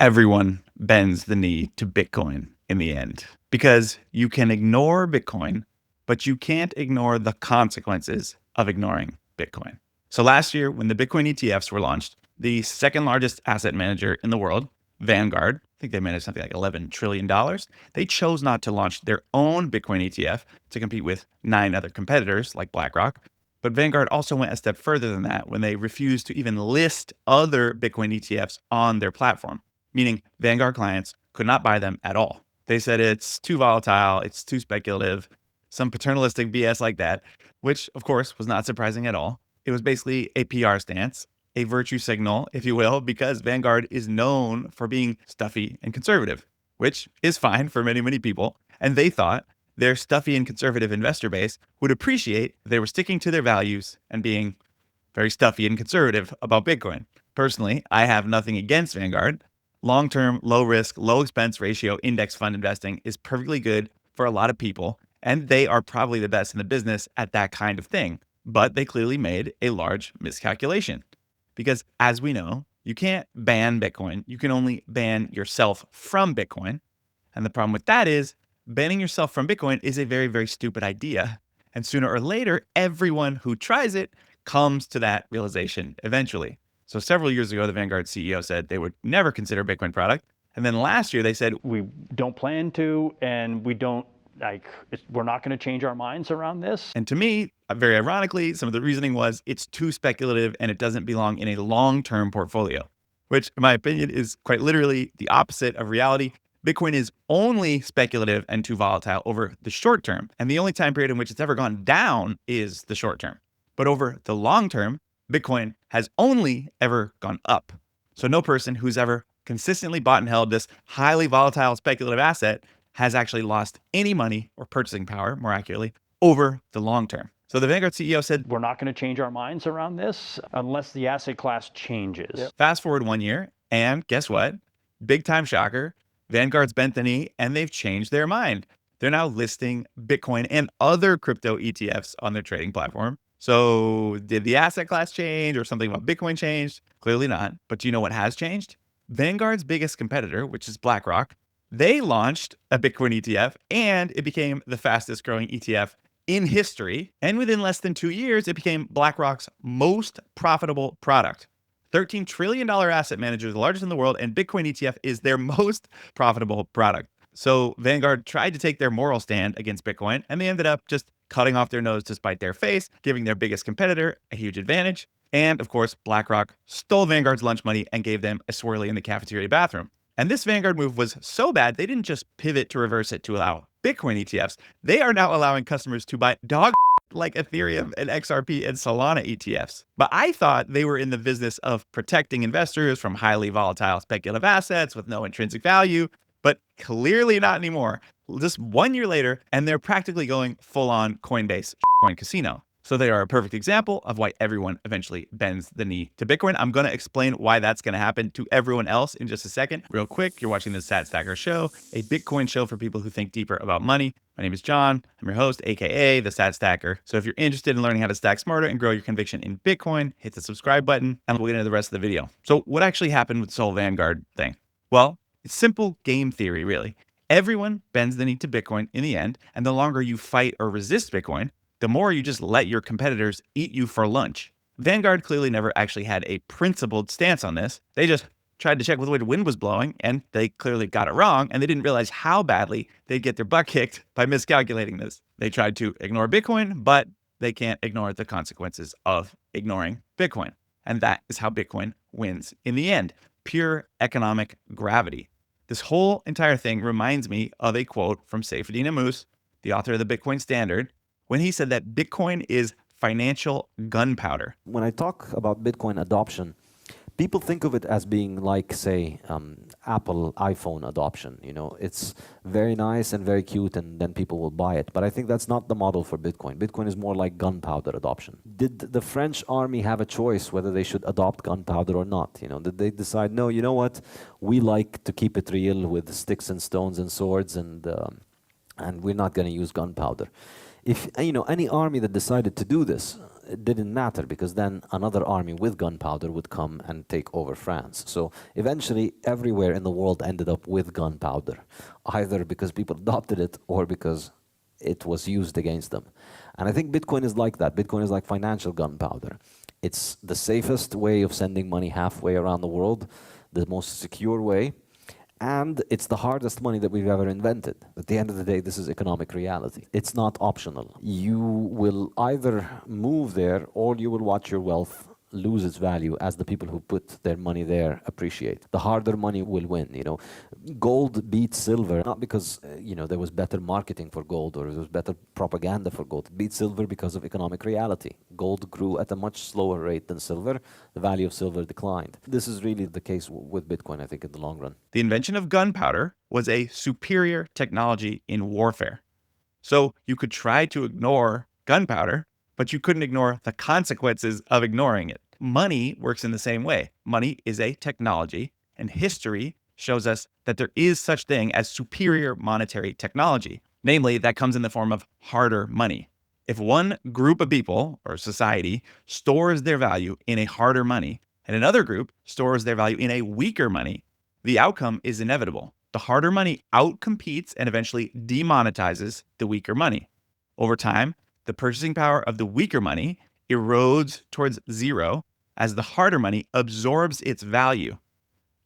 everyone bends the knee to Bitcoin in the end because you can ignore Bitcoin, but you can't ignore the consequences of ignoring Bitcoin. So last year, when the Bitcoin ETFs were launched, the second largest asset manager in the world, Vanguard, I think they managed something like $11 trillion. They chose not to launch their own Bitcoin ETF to compete with 9 other competitors like BlackRock. But Vanguard also went a step further than that when they refused to even list other Bitcoin ETFs on their platform, meaning Vanguard clients could not buy them at all. They said it's too volatile, it's too speculative, some paternalistic BS like that, which of course was not surprising at all. It was basically a PR stance, a virtue signal, if you will, because Vanguard is known for being stuffy and conservative, which is fine for many, many people. And they thought their stuffy and conservative investor base would appreciate if they were sticking to their values and being very stuffy and conservative about Bitcoin. Personally, I have nothing against Vanguard. Long-term, low-risk, low-expense ratio index fund investing is perfectly good for a lot of people, and they are probably the best in the business at that kind of thing. But they clearly made a large miscalculation because, as we know, you can't ban Bitcoin. You can only ban yourself from Bitcoin. And the problem with that is banning yourself from Bitcoin is a very, very stupid idea. And sooner or later, everyone who tries it comes to that realization eventually. So several years ago, the Vanguard CEO said they would never consider Bitcoin product. And then last year they said, we don't plan to, and we don't we're not going to change our minds around this. And to me, very ironically, some of the reasoning was it's too speculative and it doesn't belong in a long-term portfolio, which in my opinion is quite literally the opposite of reality. Bitcoin is only speculative and too volatile over the short term. And the only time period in which it's ever gone down is the short term. But over the long term, Bitcoin has only ever gone up. So no person who's ever consistently bought and held this highly volatile speculative asset has actually lost any money or purchasing power, more accurately, over the long term. So the Vanguard CEO said, we're not going to change our minds around this unless the asset class changes. Yep. Fast forward 1 year, and guess what? Big time shocker. Vanguard's bent the knee and they've changed their mind. They're now listing Bitcoin and other crypto ETFs on their trading platform. So did the asset class change or something about Bitcoin changed? Clearly not. But do you know what has changed? Vanguard's biggest competitor, which is BlackRock, they launched a Bitcoin ETF and it became the fastest growing ETF in history. And within less than 2 years, it became BlackRock's most profitable product. $13 trillion asset manager, the largest in the world, and Bitcoin ETF is their most profitable product. So Vanguard tried to take their moral stand against Bitcoin, and they ended up just cutting off their nose to spite their face, giving their biggest competitor a huge advantage. And of course, BlackRock stole Vanguard's lunch money and gave them a swirly in the cafeteria bathroom. And this Vanguard move was so bad, they didn't just pivot to reverse it to allow Bitcoin ETFs. They are now allowing customers to buy dog like Ethereum and XRP and Solana ETFs. But I thought they were in the business of protecting investors from highly volatile speculative assets with no intrinsic value, but clearly not anymore. Just 1 year later, and they're practically going full on Coinbase coin casino. So they are a perfect example of why everyone eventually bends the knee to Bitcoin. I'm going to explain why that's going to happen to everyone else in just a second. Real quick, you're watching the Stat Stacker Show, a Bitcoin show for people who think deeper about money. My name is John. I'm your host, aka the Stat Stacker. So if you're interested in learning how to stack smarter and grow your conviction in Bitcoin, hit the subscribe button and we'll get into the rest of the video. So what actually happened with this whole Vanguard thing? Well, it's simple game theory, really. Everyone bends the knee to Bitcoin in the end, and the longer you fight or resist Bitcoin, the more you just let your competitors eat you for lunch. Vanguard clearly never actually had a principled stance on this. They just tried to check which way the wind was blowing, and they clearly got it wrong, and they didn't realize how badly they'd get their butt kicked by miscalculating this. They tried to ignore Bitcoin, but they can't ignore the consequences of ignoring Bitcoin. And that is how Bitcoin wins in the end. Pure economic gravity. This whole entire thing reminds me of a quote from Saifedean Ammous, the author of the Bitcoin Standard, when he said that Bitcoin is financial gunpowder. When I talk about Bitcoin adoption, people think of it as being like, say, Apple iPhone adoption. You know, it's very nice and very cute, and then people will buy it. But I think that's not the model for Bitcoin. Bitcoin is more like gunpowder adoption. Did the French army have a choice whether they should adopt gunpowder or not? You know, did they decide, no, you know what, we like to keep it real with sticks and stones and swords, and we're not going to use gunpowder? If, you know, any army that decided to do this, it didn't matter because then another army with gunpowder would come and take over France. So eventually, everywhere in the world ended up with gunpowder, either because people adopted it or because it was used against them. And I think Bitcoin is like that. Bitcoin is like financial gunpowder. It's the safest way of sending money halfway around the world, the most secure way, and it's the hardest money that we've ever invented. At the end of the day, this is economic reality. It's not optional. You will either move there or you will watch your wealth lose its value as the people who put their money there appreciate. The harder money will win, you know. Gold beats silver, not because, there was better marketing for gold or there was better propaganda for gold. It beats silver because of economic reality. Gold grew at a much slower rate than silver. The value of silver declined. This is really the case with Bitcoin, I think, in the long run. The invention of gunpowder was a superior technology in warfare. So you could try to ignore gunpowder, but you couldn't ignore the consequences of ignoring it. Money works in the same way. Money is a technology, and history shows us that there is such thing as superior monetary technology. Namely, that comes in the form of harder money. If one group of people or society stores their value in a harder money, and another group stores their value in a weaker money, the outcome is inevitable. The harder money outcompetes and eventually demonetizes the weaker money. Over time, the purchasing power of the weaker money erodes towards zero as the harder money absorbs its value.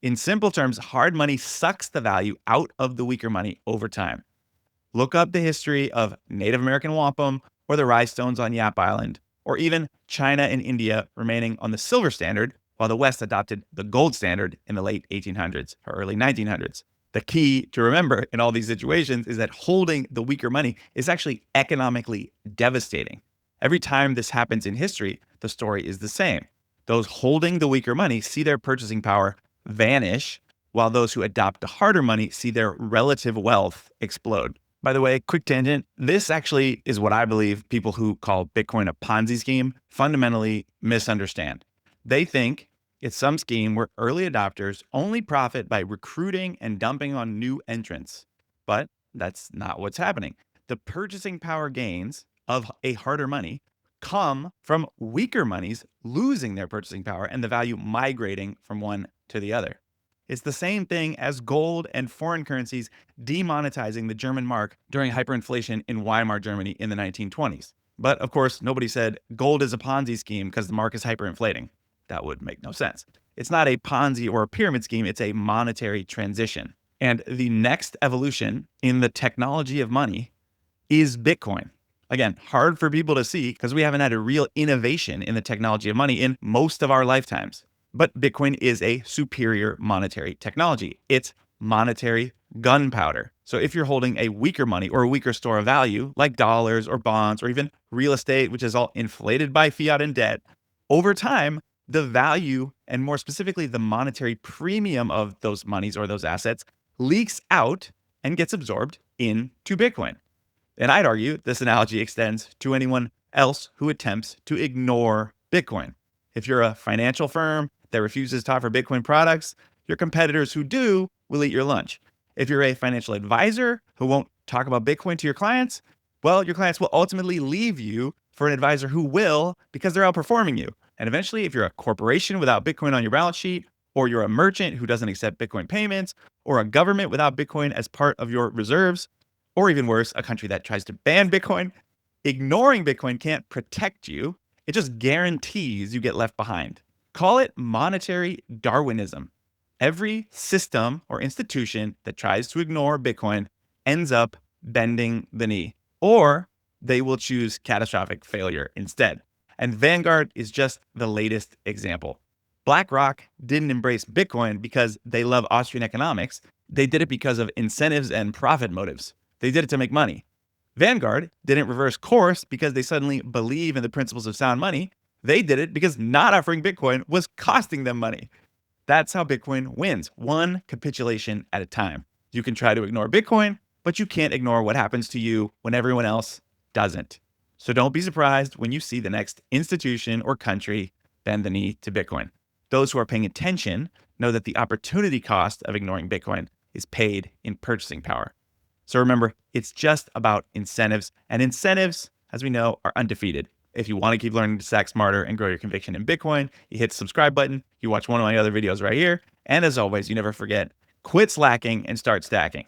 In simple terms, hard money sucks the value out of the weaker money over time. Look up the history of Native American wampum or the rhinestones on Yap Island, or even China and India remaining on the silver standard while the West adopted the gold standard in the late 1800s or early 1900s. The key to remember in all these situations is that holding the weaker money is actually economically devastating. Every time this happens in history, the story is the same. Those holding the weaker money see their purchasing power vanish, while those who adopt the harder money see their relative wealth explode. By the way, quick tangent, this actually is what I believe people who call Bitcoin a Ponzi scheme fundamentally misunderstand. They think it's some scheme where early adopters only profit by recruiting and dumping on new entrants. But that's not what's happening. The purchasing power gains of a harder money come from weaker monies losing their purchasing power and the value migrating from one to the other. It's the same thing as gold and foreign currencies demonetizing the German mark during hyperinflation in Weimar Germany in the 1920s. But of course, nobody said gold is a Ponzi scheme because the mark is hyperinflating. That would make no sense. It's not a Ponzi or a pyramid scheme, it's a monetary transition. And the next evolution in the technology of money is Bitcoin. Again, hard for people to see because we haven't had a real innovation in the technology of money in most of our lifetimes. But Bitcoin is a superior monetary technology. It's monetary gunpowder. So if you're holding a weaker money or a weaker store of value, like dollars or bonds or even real estate, which is all inflated by fiat and debt, over time, the value, and more specifically, the monetary premium of those monies or those assets leaks out and gets absorbed into Bitcoin. And I'd argue this analogy extends to anyone else who attempts to ignore Bitcoin. If you're a financial firm that refuses to offer Bitcoin products, your competitors who do will eat your lunch. If you're a financial advisor who won't talk about Bitcoin to your clients, well, your clients will ultimately leave you for an advisor who will because they're outperforming you. And eventually, if you're a corporation without Bitcoin on your balance sheet, or you're a merchant who doesn't accept Bitcoin payments, or a government without Bitcoin as part of your reserves, or even worse, a country that tries to ban Bitcoin, ignoring Bitcoin can't protect you. It just guarantees you get left behind. Call it monetary Darwinism. Every system or institution that tries to ignore Bitcoin ends up bending the knee, or they will choose catastrophic failure instead. And Vanguard is just the latest example. BlackRock didn't embrace Bitcoin because they love Austrian economics. They did it because of incentives and profit motives. They did it to make money. Vanguard didn't reverse course because they suddenly believe in the principles of sound money. They did it because not offering Bitcoin was costing them money. That's how Bitcoin wins, one capitulation at a time. You can try to ignore Bitcoin, but you can't ignore what happens to you when everyone else doesn't. So don't be surprised when you see the next institution or country bend the knee to Bitcoin. Those who are paying attention know that the opportunity cost of ignoring Bitcoin is paid in purchasing power. So remember, it's just about incentives, and incentives, as we know, are undefeated. If you want to keep learning to stack smarter and grow your conviction in Bitcoin, you hit the subscribe button. You watch one of my other videos right here. And as always, you never forget, quit slacking and start stacking.